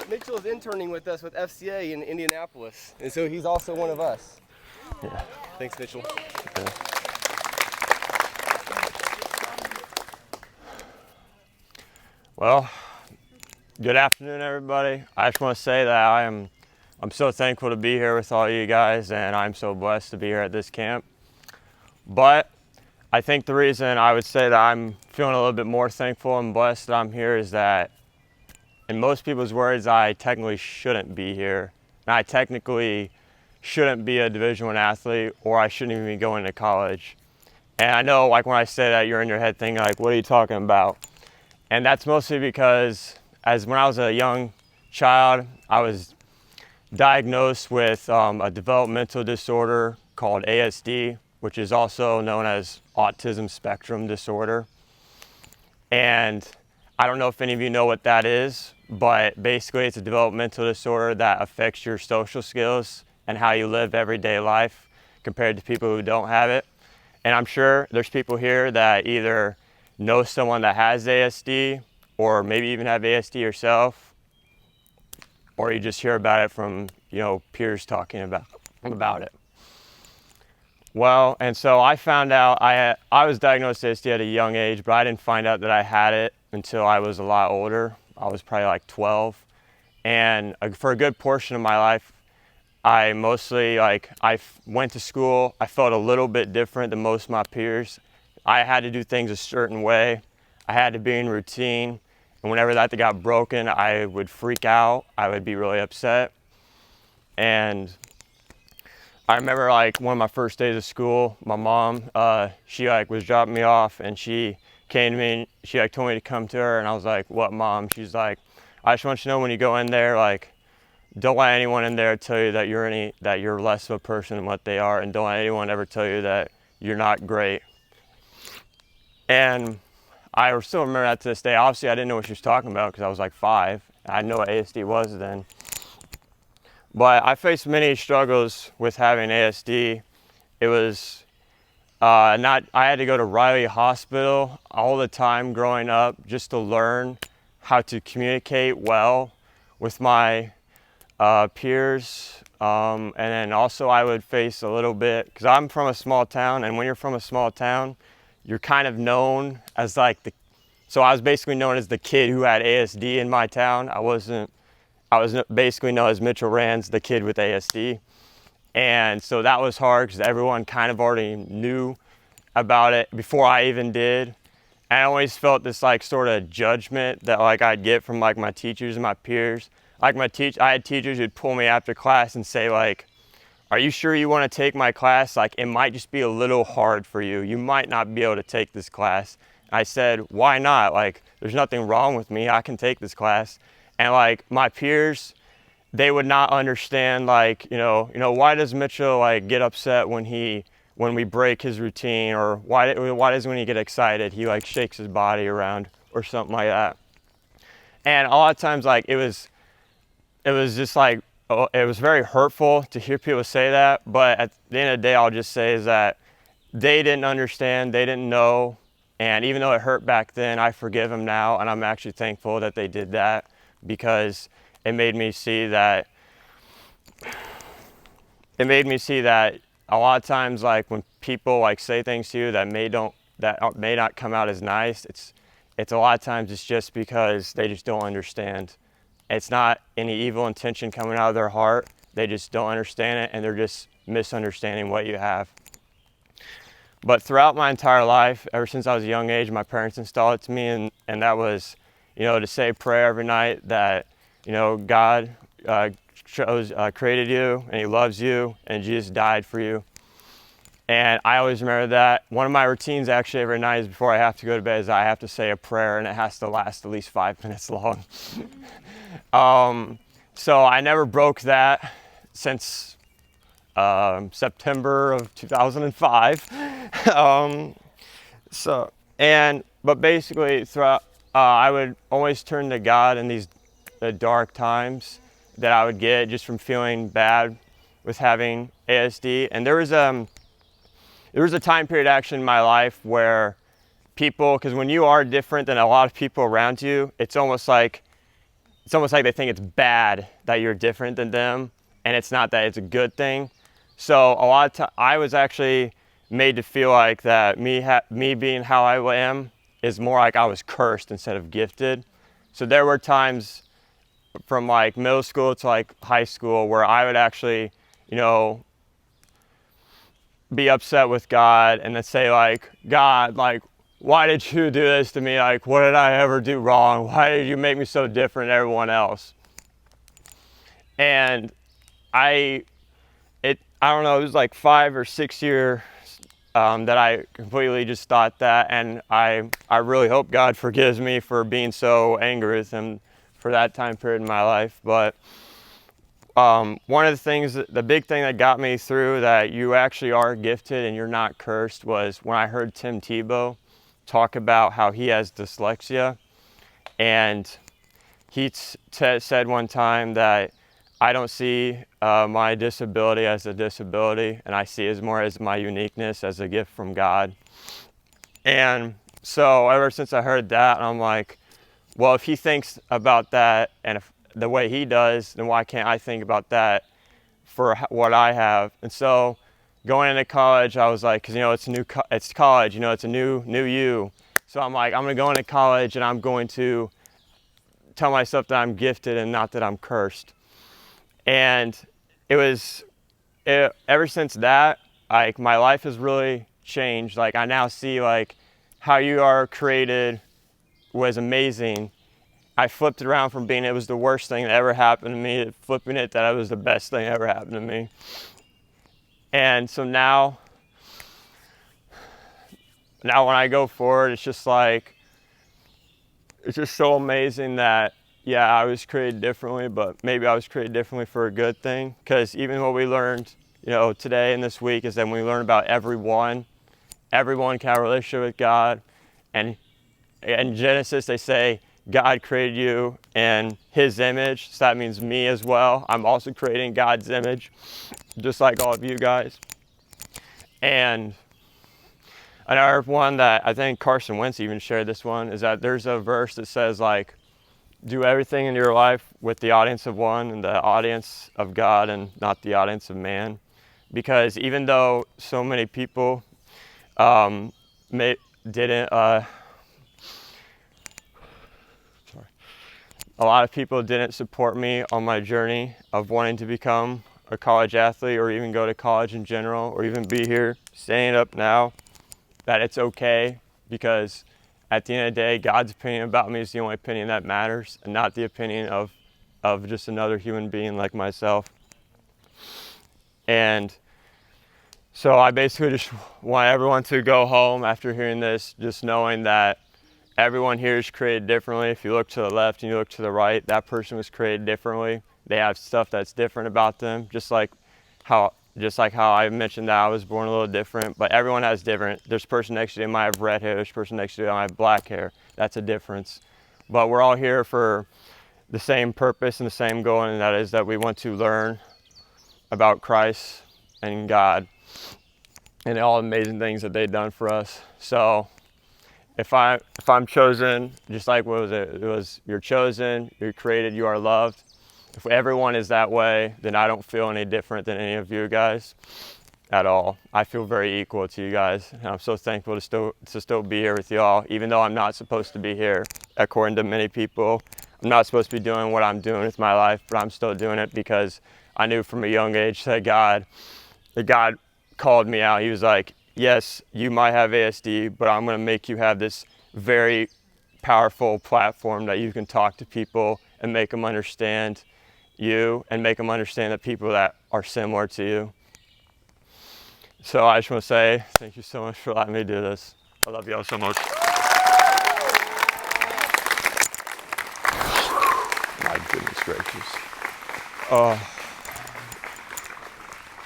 Mitchell is interning with us with FCA in Indianapolis, and so he's also one of us. Yeah. Thanks, Mitchell. Okay. Well, good afternoon, everybody. I just want to say that I'm so thankful to be here with all you guys, and I'm so blessed to be here at this camp. But I think the reason I would say that I'm feeling a little bit more thankful and blessed that I'm here is that, in most people's words, I technically shouldn't be here. And I technically shouldn't be a Division I athlete, or I shouldn't even be going to college. And I know, like, when I say that, you're in your head thinking, like, what are you talking about? And that's mostly because when I was a young child, I was diagnosed with a developmental disorder called ASD, which is also known as autism spectrum disorder. And I don't know if any of you know what that is, but basically it's a developmental disorder that affects your social skills and how you live everyday life compared to people who don't have it. And I'm sure there's people here that either know someone that has ASD, or maybe even have ASD yourself, or you just hear about it from, peers talking about it. Well, and so I found out I was diagnosed with ASD at a young age, but I didn't find out that I had it until I was a lot older. I was probably like 12. And for a good portion of my life, I mostly, I went to school. I felt a little bit different than most of my peers. I had to do things a certain way. I had to be in routine. And whenever that got broken, I would freak out. I would be really upset. And I remember one of my first days of school, my mom, she was dropping me off, and she came to me and she told me to come to her, and I was like, "What, Mom?" She's like, "I just want you to know when you go in there, don't let anyone in there tell you that you're less of a person than what they are, and don't let anyone ever tell you that you're not great." And I still remember that to this day. Obviously, I didn't know what she was talking about because I was like 5. I didn't know what ASD was then. But I faced many struggles with having ASD. It was I had to go to Riley Hospital all the time growing up just to learn how to communicate well with my peers. And then also I would face a little bit, because I'm from a small town, and when you're from a small town, you're kind of known as so I was basically known as the kid who had ASD in my town. I was basically known as Mitchell Rands, the kid with ASD. And so that was hard because everyone kind of already knew about it before I even did. And I always felt this sort of judgment that I'd get from my teachers and my peers. I had teachers who'd pull me after class and say "Are you sure you want to take my class? It might just be a little hard for you. You might not be able to take this class." I said, "Why not? There's nothing wrong with me. I can take this class." And my peers, they would not understand why does Mitchell get upset when we break his routine, or why does when he get excited he shakes his body around or something like that. And a lot of times it was just it was very hurtful to hear people say that. But at the end of the day, I'll just say is that they didn't understand, they didn't know. And even though it hurt back then, I forgive them now, and I'm actually thankful that they did that, because it made me see that a lot of times when people say things to you that may not come out as nice, it's a lot of times it's just because they just don't understand. It's not any evil intention coming out of their heart. They just don't understand it, and they're just misunderstanding what you have. But throughout my entire life, ever since I was a young age, my parents installed it to me, and that was, to say a prayer every night that, God created you, and He loves you, and Jesus died for you. And I always remember that. One of my routines actually every night is before I have to go to bed is I have to say a prayer, and it has to last at least 5 minutes long. So I never broke that since September of 2005. But basically throughout, I would always turn to God in these dark times that I would get just from feeling bad with having ASD. And there was a time period actually in my life where people, because when you are different than a lot of people around you, it's almost like it's almost like they think it's bad that you're different than them, and it's not that it's a good thing. So a lot of times I was actually made to feel like that me being how I am is more like I was cursed instead of gifted. So there were times from like middle school to like high school where I would actually, be upset with God and then say like, God, like, why did you do this to me? Like, what did I ever do wrong? Why did you make me so different than everyone else? And I don't know, it was like 5 or 6 years that I completely just thought that, and I really hope God forgives me for being so angry with him for that time period in my life. But one of the things, the big thing that got me through that you actually are gifted and you're not cursed was when I heard Tim Tebow talk about how he has dyslexia. And he said one time that I don't see my disability as a disability, and I see it more as my uniqueness, as a gift from God. And so ever since I heard that, I'm like, well, if he thinks about that and if the way he does, then why can't I think about that for what I have? And so going into college, I was like, because it's college, it's a new you. So I'm like, I'm going to go into college and I'm going to tell myself that I'm gifted and not that I'm cursed. And ever since that, like, my life has really changed. Like, I now see like how you are created was amazing. I flipped it around from being it was the worst thing that ever happened to me to flipping it that it was the best thing that ever happened to me. And so now when I go forward, it's just so amazing that, yeah, I was created differently, but maybe I was created differently for a good thing. Because even what we learned, today and this week is that when we learn about everyone can have a relationship with God. And in Genesis, they say, God created you in his image. So that means me as well. I'm also creating God's image, just like all of you guys. And another one that I think Carson Wentz even shared this one is that there's a verse that says like, do everything in your life with the audience of one and the audience of God and not the audience of man. Because even though so many people didn't, a lot of people didn't support me on my journey of wanting to become a college athlete or even go to college in general or even be here standing up now, that it's okay, because at the end of the day, God's opinion about me is the only opinion that matters and not the opinion of just another human being like myself. And so I basically just want everyone to go home after hearing this, just knowing that everyone here is created differently. If you look to the left and you look to the right, that person was created differently. They have stuff that's different about them, just like how I mentioned that I was born a little different, but everyone has different. There's a person next to you might have red hair, there's a person next to you might have black hair. That's a difference. But we're all here for the same purpose and the same goal, and that is that we want to learn about Christ and God and all the amazing things that they've done for us. So if I'm chosen, just like what was it was, you're chosen, you're created, you are loved. If everyone is that way, then I don't feel any different than any of you guys at all. I feel very equal to you guys, and I'm so thankful to still be here with y'all, even though I'm not supposed to be here. According to many people, I'm not supposed to be doing what I'm doing with my life, but I'm still doing it because I knew from a young age that God called me out. He was like, yes, you might have ASD, but I'm going to make you have this very powerful platform that you can talk to people and make them understand you and make them understand the people that are similar to you. So I just want to say thank you so much for letting me do this. I love y'all so much. My goodness gracious.